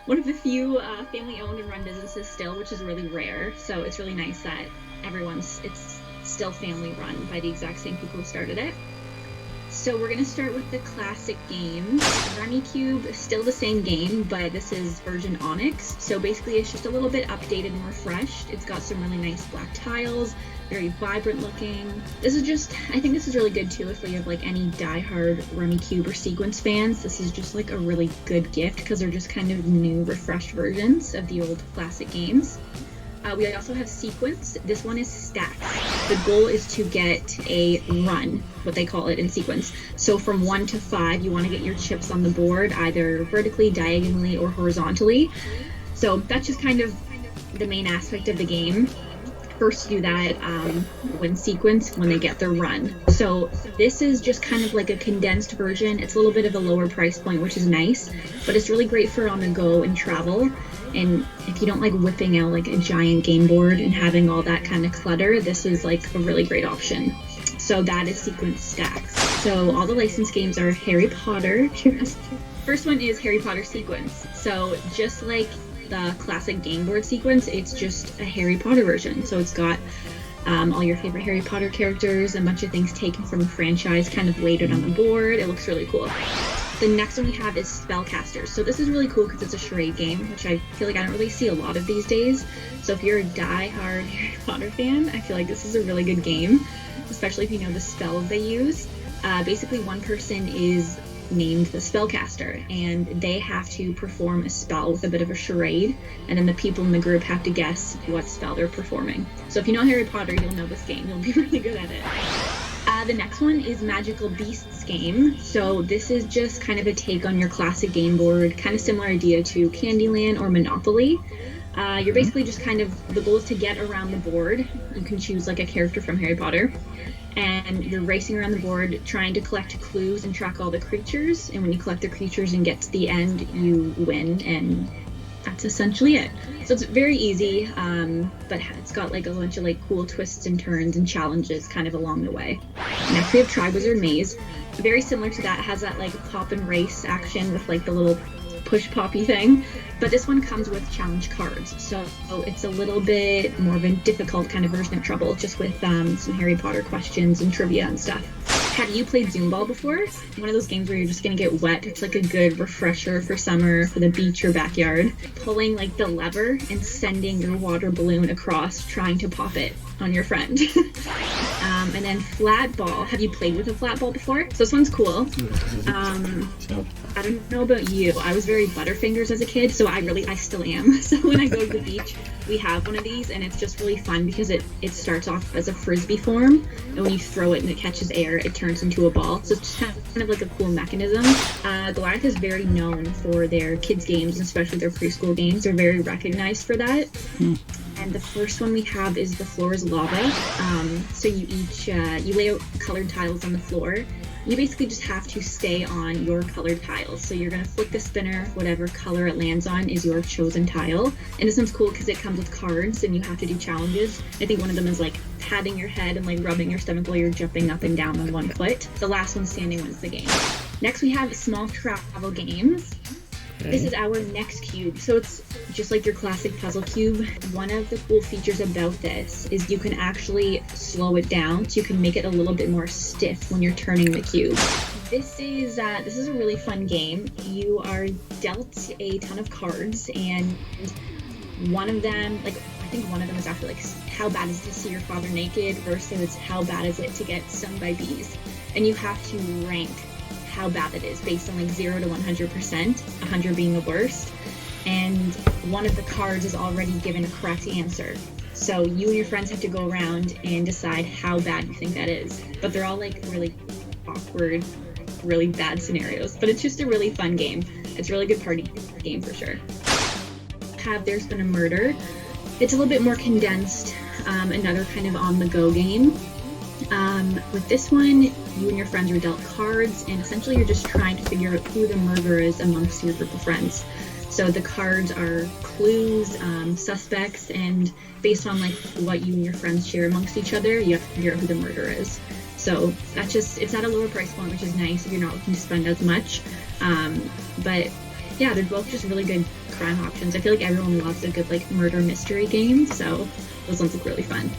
one of the few family-owned and run businesses still, which is really rare. So it's really nice that it's still family-run by the exact same people who started it. So we're going to start with the classic games. Rummikub, still the same game, but this is version Onyx. So basically it's just a little bit updated and refreshed. It's got some really nice black tiles, very vibrant looking. I think this is really good too if you have like any diehard Rummikub or Sequence fans. This is just like a really good gift because they're just kind of new, refreshed versions of the old classic games. We also have Sequence. This one is stacks. The goal is to get a run, what they call it in Sequence. So from 1 to 5, you want to get your chips on the board, either vertically, diagonally, or horizontally. So that's just kind of the main aspect of the game. First do that when Sequence, when they get their run. So this is just kind of like a condensed version. It's a little bit of a lower price point, which is nice, but it's really great for on the go and travel. And if you don't like whipping out like a giant game board and having all that kind of clutter, this is like a really great option. So that is Sequence stacks. So all the licensed games are Harry Potter. First one is Harry Potter Sequence. So just like the classic game board Sequence, it's just a Harry Potter version. So it's got all your favorite Harry Potter characters, a bunch of things taken from the franchise kind of weighted on the board. It looks really cool. The next one we have is Spellcasters. So this is really cool because it's a charade game, which I feel like I don't really see a lot of these days. So if you're a die-hard Harry Potter fan, I feel like this is a really good game, especially if you know the spells they use. Basically, one person is named the spellcaster, and they have to perform a spell with a bit of a charade, and then the people in the group have to guess what spell they're performing. So if you know Harry Potter, you'll know this game. You'll be really good at it. The next one is Magical Beasts game. So this is just kind of a take on your classic game board, kind of similar idea to Candyland or Monopoly. You're basically just kind of, the goal is to get around the board. You can choose like a character from Harry Potter, and you're racing around the board trying to collect clues and track all the creatures. And when you collect the creatures and get to the end, you win, and that's essentially it. So it's very easy, but it's got like a bunch of like cool twists and turns and challenges kind of along the way. Next we have Triwizard Maze. Very similar to that, it has that like pop and race action with like the little push poppy thing, but this one comes with challenge cards, so it's a little bit more of a difficult kind of version of Trouble, just with some Harry Potter questions and trivia and stuff. Have you played Zoom Ball before? One of those games where you're just gonna get wet. It's like a good refresher for summer, for the beach or backyard. Pulling like the lever and sending your water balloon across, trying to pop it on your friend. And then Flat Ball. Have you played with a flat ball before? So this one's cool. I don't know about you. I was very Butterfingers as a kid, so I still am. So when I go to the beach, we have one of these, and it's just really fun because it starts off as a frisbee form, and when you throw it and it catches air, it turns into a ball. So it's just kind of like a cool mechanism. Goliath is very known for their kids games, especially their preschool games. They're very recognized for that. And the first one we have is The Floor is Lava. So you lay out colored tiles on the floor. You basically just have to stay on your colored tiles. So you're gonna flick the spinner, whatever color it lands on is your chosen tile. And this one's cool because it comes with cards and you have to do challenges. I think one of them is like patting your head and like rubbing your stomach while you're jumping up and down on one foot. The last one standing wins the game. Next we have Small Travel Games. Okay. This is our next cube. So it's just like your classic puzzle cube. One of the cool features about this is you can actually slow it down, so you can make it a little bit more stiff when you're turning the cube. This is a really fun game. You are dealt a ton of cards, and one of them, like I think one of them is actually like how bad is it to see your father naked versus how bad is it to get stung by bees, and you have to rank how bad it is based on like 0 to 100%, 100 being the worst, and one of the cards is already given a correct answer. So you and your friends have to go around and decide how bad you think that is. But they're all like really awkward, really bad scenarios. But it's just a really fun game. It's a really good party game for sure. Have There's Been a Murder. It's a little bit more condensed, another kind of on-the-go game. With this one, you and your friends are dealt cards, and essentially you're just trying to figure out who the murderer is amongst your group of friends. So the cards are clues, suspects, and based on like what you and your friends share amongst each other, you have to figure out who the murderer is. So it's at a lower price point, which is nice if you're not looking to spend as much. But yeah, they're both just really good crime options. I feel like everyone loves a good like murder mystery game, so those ones look really fun.